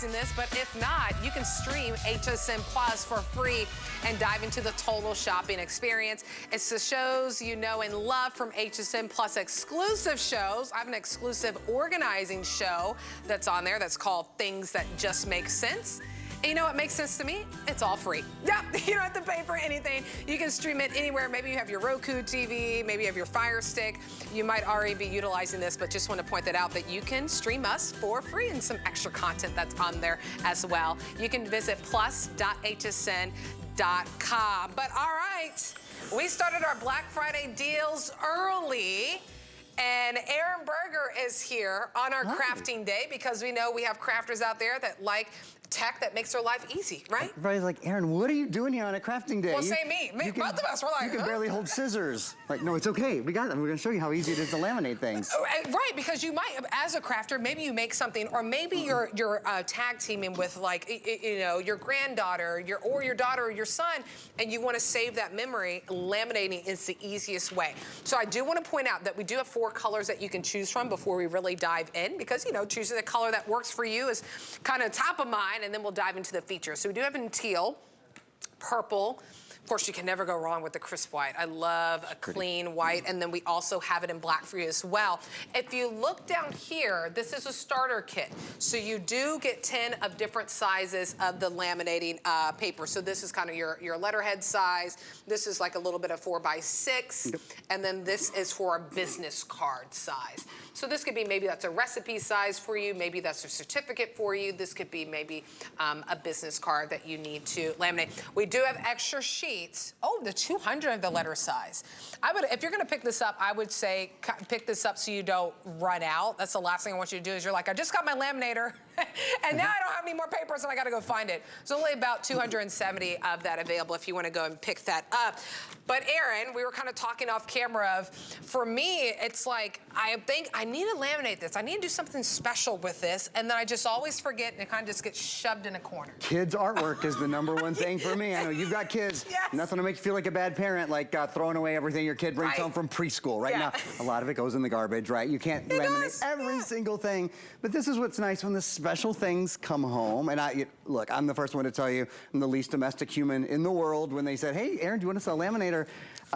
utilizing this, but if not, you can stream HSN Plus for free and dive into the total shopping experience. It's the shows you know and love from HSN Plus exclusive shows. I have an exclusive organizing show that's on there that's called Things That Just Make Sense. And you know what makes sense to me? It's all free. Yep, you don't have to pay for anything. You can stream it anywhere. Maybe you have your Roku TV, maybe you have your Fire Stick. You might already be utilizing this, but just want to point that out that you can stream us for free and some extra content that's on there as well. You can visit plus.hsn.com. But all right, we started our Black Friday deals early. And Aaron Berger is here on our crafting day because we know we have crafters out there that like tech that makes their life easy, right? Everybody's like, Aaron, what are you doing here on a crafting day? Well, say me. Both of us, we're like, you can barely hold scissors. Like, no, it's okay. We got them. We're going to show you how easy it is to laminate things. Right, because you might, as a crafter, maybe you make something, or maybe you're tag teaming with, like, you know, your granddaughter, or your daughter, or your son, and you want to save that memory. Laminating is the easiest way. So I do want to point out that we do have 4 colors that you can choose from before we really dive in, because, you know, choosing the color that works for you is kind of top of mind, and then we'll dive into the features. So we do have in teal, purple. Of course, you can never go wrong with the crisp white. I love a clean white, and then we also have it in black for you as well. If you look down here, this is a starter kit. So you do get 10 of different sizes of the laminating paper. So this is kind of your letterhead size. This is like a little bit of 4x6, and then this is for a business card size. So this could be, maybe that's a recipe size for you, maybe that's a certificate for you. This could be maybe a business card that you need to laminate. We do have extra sheets. Oh, the 200 of the letter size. If you're gonna pick this up, I would say pick this up so you don't run out. That's the last thing I want you to do is you're like, I just got my laminator and now I don't have any more papers and I gotta go find it. There's only about 270 of that available if you wanna go and pick that up. But Aaron, we were kind of talking off camera of, for me, it's like, I think I need to laminate this. I need to do something special with this. And then I just always forget and it kind of just gets shoved in a corner. Kids artwork is the #1 thing for me. I know you've got kids. Yes. Nothing to make you feel like a bad parent, like throwing away everything your kid brings home from preschool. Right now, a lot of it goes in the garbage, right? You can't laminate every single thing. But this is what's nice when the special things come home. And look, I'm the first one to tell you, I'm the least domestic human in the world. When they said, hey, Aaron, do you want to sell a laminator?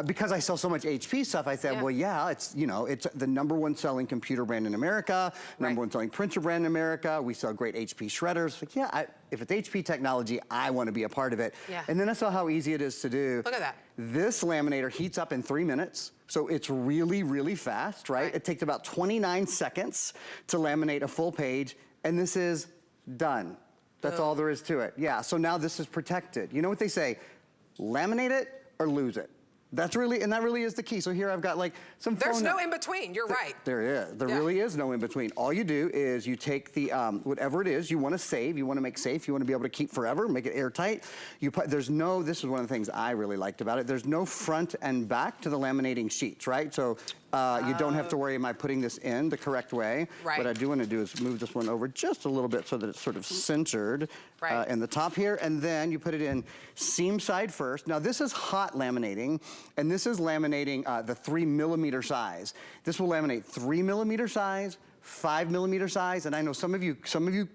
Because I sell so much HP stuff, I said, well, yeah, it's, you know, it's the #1 selling computer brand in America, #1 selling printer brand in America. We sell great HP shredders. Like, yeah, if it's HP technology, I want to be a part of it. Yeah. And then I saw how easy it is to do. Look at that. This laminator heats up in 3 minutes. So it's really, really fast, right? It takes about 29 seconds to laminate a full page. And this is done. That's all there is to it. Yeah, so now this is protected. You know what they say? Laminate it or lose it. That's really, and that really is the key. So here I've got like some There's no in between, you're right. There is, there really is no in between. All you do is you take the, whatever it is you wanna save, you wanna make safe, you wanna be able to keep forever, make it airtight. You put, this is one of the things I really liked about it. There's no front and back to the laminating sheets, right? So you don't have to worry, am I putting this in the correct way? What I do wanna do is move this one over just a little bit so that it's sort of centered in the top here, and then you put it in seam side first. Now this is hot laminating, and this is laminating the 3mm size. This will laminate 3mm size, 5mm size, and I know some of you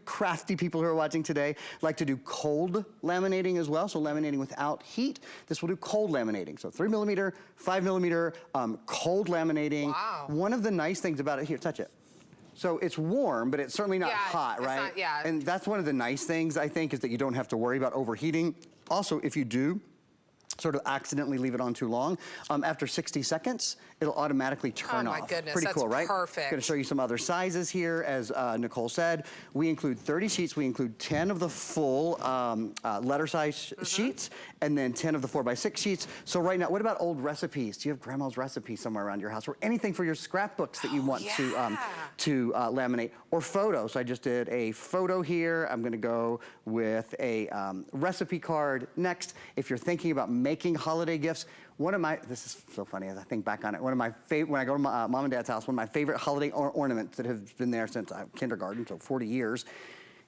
crafty people who are watching today like to do cold laminating as well, so laminating without heat. This will do cold laminating, so 3mm, 5mm, cold laminating. Wow. One of the nice things about it, here, touch it. So it's warm, but it's certainly not hot, right? Not, and that's one of the nice things, I think, is that you don't have to worry about overheating. Also, if you do sort of accidentally leave it on too long, after 60 seconds, it'll automatically turn off. Oh my goodness, Pretty cool, right? Perfect. Gonna show you some other sizes here. As Nicole said, we include 30 sheets. We include 10 of the full letter size sheets, and then 10 of the 4x6 sheets. So right now, what about old recipes? Do you have grandma's recipe somewhere around your house, or anything for your scrapbooks that you want to laminate? Or photos. I just did a photo here. I'm gonna go with a recipe card next. If you're thinking about making holiday gifts, this is so funny as I think back on it, one of my favorite, when I go to my mom and dad's house, one of my favorite holiday ornaments that have been there since kindergarten, so 40 years,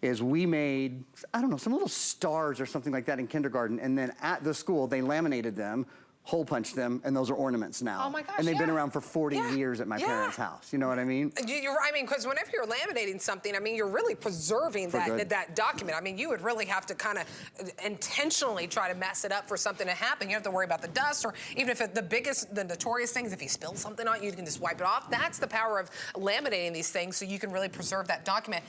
is we made, I don't know, some little stars or something like that in kindergarten, and then at the school, they laminated them, hole punched them, and those are ornaments now. Oh my gosh, and they've been yeah. around for 40 years at my parents' house. You know what I mean? I mean, because whenever you're laminating something, I mean, you're really preserving that document. I mean, you would really have to kind of intentionally try to mess it up for something to happen. You don't have to worry about the dust, or even if the notorious things, if you spill something on you, you can just wipe it off. That's the power of laminating these things, so you can really preserve that document.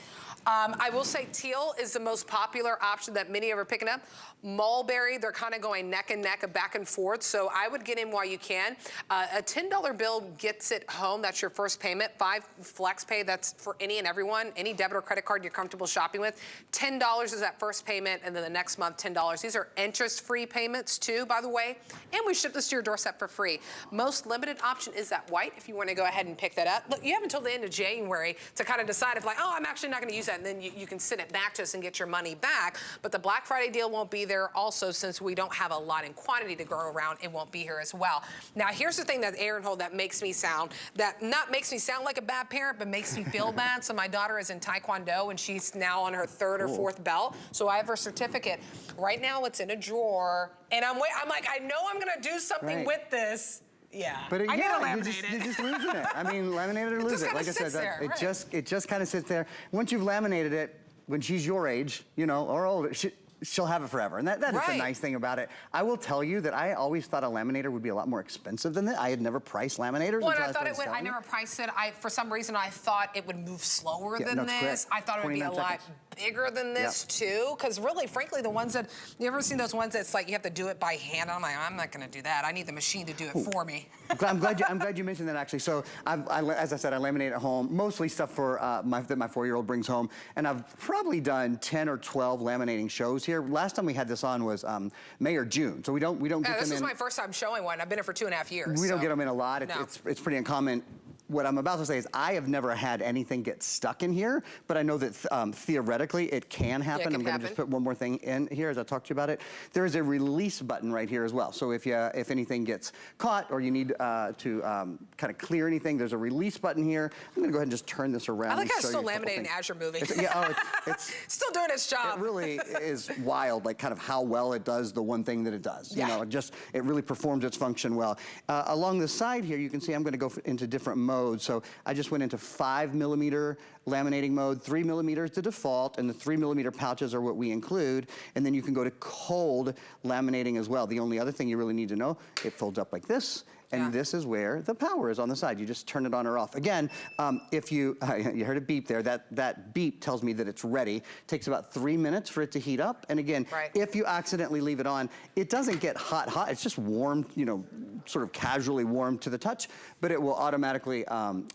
I will say teal is the most popular option that many are picking up. Mulberry, they're kind of going neck and neck, back and forth, so I would get in while you can. A $10 bill gets it home. That's your first payment. 5 flex pay, that's for any and everyone, any debit or credit card you're comfortable shopping with. $10 is that first payment, and then the next month, $10. These are interest-free payments too, by the way, and we ship this to your doorstep for free. Most limited option is that white, if you want to go ahead and pick that up. Look, you have until the end of January to kind of decide if, like, oh, I'm actually not going to use that, and then you can send it back to us and get your money back. But the Black Friday deal won't be there. Also, since we don't have a lot in quantity to go around, it won't be here as well. Now, here's the thing that Aaron Hold that makes me sound, not makes me sound like a bad parent, but makes me feel bad. So my daughter is in Taekwondo, and she's now on her 3rd or 4th belt. So I have her certificate. Right now, it's in a drawer, and I'm like, I know I'm gonna do something with this. Yeah, but I yeah, gotta laminate it. you're just losing it. I mean, laminate it or lose it. Like I said, it just kind of sits there. Once you've laminated it, when she's your age, you know, or older, she'll have it forever. And that is the nice thing about it. I will tell you that I always thought a laminator would be a lot more expensive than that. I had never priced laminators. Well, I thought it would, I never priced it. For some reason, I thought it would move slower than this. I thought it would be a lot bigger than this too. Because really, frankly, the ones that, you ever seen those ones that's like you have to do it by hand? I'm like, I'm not gonna do that. I need the machine to do it for me. I'm glad you mentioned that actually. So as I said, I laminate at home, mostly stuff for that my 4-year-old brings home. And I've probably done 10 or 12 laminating shows here. Last time we had this on was May or June. So we don't get them in. This is my first time showing one. I've been here for 2.5 years. We don't get them in a lot. It's pretty uncommon. What I'm about to say is I have never had anything get stuck in here, but I know that theoretically it can happen. I'm going to just put one more thing in here as I talk to you about it. There is a release button right here as well. So if anything gets caught or you need to kind of clear anything, there's a release button here. I'm going to go ahead and just turn this around. I like how it's still laminating as you're moving. It's still doing its job. It really is wild, like kind of how well it does the one thing that it does. You know, it really performs its function well. Along the side here, you can see I'm going to go into different modes. So I just went into 5mm laminating mode. 3mm is the default, and the 3mm pouches are what we include. And then you can go to cold laminating as well. The only other thing you really need to know, it folds up like this. And this is where the power is on the side. You just turn it on or off. Again, if you heard a beep there, that beep tells me that it's ready. It takes about 3 minutes for it to heat up. And again, if you accidentally leave it on, it doesn't get hot. It's just warm, you know, sort of casually warm to the touch, but it will automatically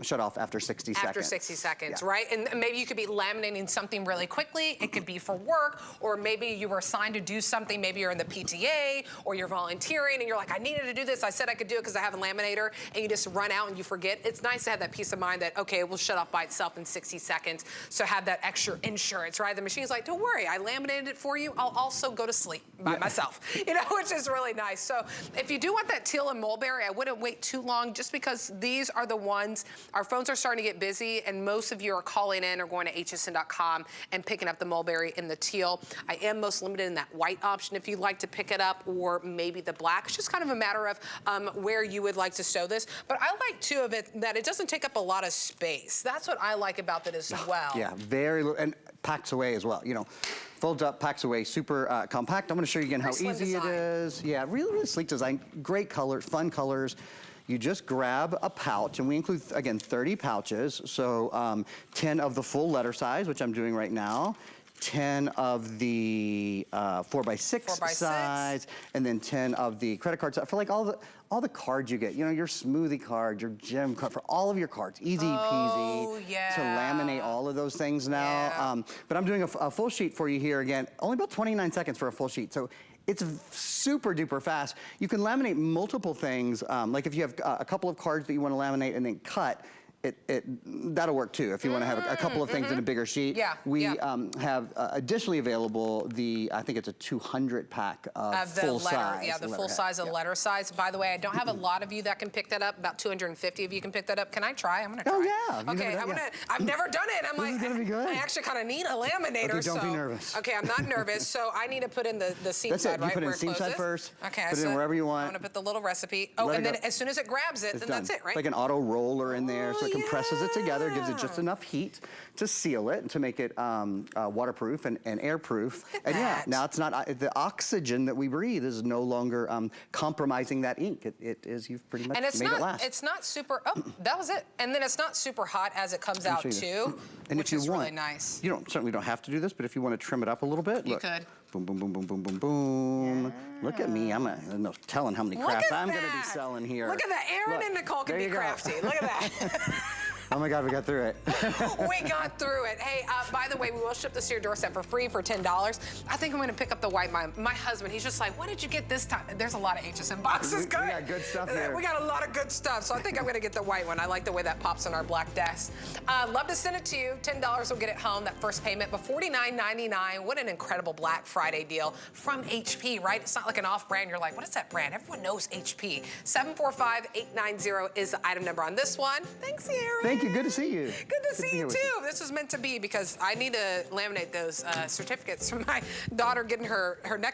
shut off after 60 seconds. After 60 seconds, right? And maybe you could be laminating something really quickly. It could be for work, or maybe you were assigned to do something. Maybe you're in the PTA, or you're volunteering, and you're like, I needed to do this. I said I could do it because I have a laminator, and you just run out and you forget. It's nice to have that peace of mind that, okay, it will shut off by itself in 60 seconds. So have that extra insurance, right? The machine's like, don't worry, I laminated it for you. I'll also go to sleep by myself, you know, which is really nice. So if you do want that teal and mulberry, I wouldn't wait too long, just because these are the ones, our phones are starting to get busy, and most of you are calling in or going to hsn.com and picking up the mulberry and the teal. I am most limited in that white option if you'd like to pick it up, or maybe the black. It's just kind of a matter of where you would like to stow this. But I like too of it that it doesn't take up a lot of space. That's what I like about it as well. Yeah, very little, and packs away as well. You know, folds up, packs away, super compact. I'm going to show you again how easy it is. Yeah, really, really sleek design. Great colors, fun colors. You just grab a pouch, and we include, again, 30 pouches. So 10 of the full letter size, which I'm doing right now. 10 of the 4x6 size, and then 10 of the credit card size. For like all the cards you get, you know, your smoothie card, your gym card, for all of your cards, easy peasy to laminate all of those things now. But I'm doing a full sheet for you here again, only about 29 seconds for a full sheet. So it's super duper fast. You can laminate multiple things, like if you have a couple of cards that you want to laminate and then cut, that'll work too if you want to have a couple of things in a bigger sheet. Yeah, We have additionally available I think it's a 200 pack of full size. Yeah, the full size of letter size. By the way, I don't have a lot of you that can pick that up. About 250 of you can pick that up. Can I try? I'm gonna try. Oh yeah. Okay, I've never done it. I'm this is gonna be good. I actually kind of need a laminator. Okay, don't be nervous. Okay, I'm not nervous. So I need to put in the seam That's side, it. right? You put it in where seam it side closes. first. Okay, put it in wherever you want. I'm gonna put the little recipe. Oh, Let and it then go. as soon as it grabs it, then that's it, right? Like an auto roller in there, so it compresses it together, gives it just Yeah. enough heat to seal it and to make it waterproof and airproof. And yeah, now it's not the oxygen that we breathe is no longer compromising that ink. It is, you've pretty much made it last. It's not super. Oh, that was it. And then it's not super hot as it comes out too, and which if you is want, really nice. You certainly don't have to do this, but if you want to trim it up a little bit, You could. Boom, boom, boom, boom, boom, boom, boom. Yeah. Look at me. I'm no telling how many crafts I'm going to be selling here. Look at that. Aaron and Nicole can be crafty. Look at that. Oh my God, we got through it. We got through it. Hey, by the way, we will ship this to your doorstep for free for $10. I think I'm going to pick up the white. My husband, he's just like, what did you get this time? There's a lot of HSN boxes. We got good stuff here. We got a lot of good stuff, so I think I'm going to get the white one. I like the way that pops on our black desk. Love to send it to you. $10 will get it home, that first payment, but $49.99. What an incredible Black Friday deal from HP, right? It's not like an off-brand. You're like, what is that brand? Everyone knows HP. 745-890 is the item number on this one. Thanks, Aaron. Thank you. Good to see you. Good to see you, too. This was meant to be because I need to laminate those certificates for my daughter getting her next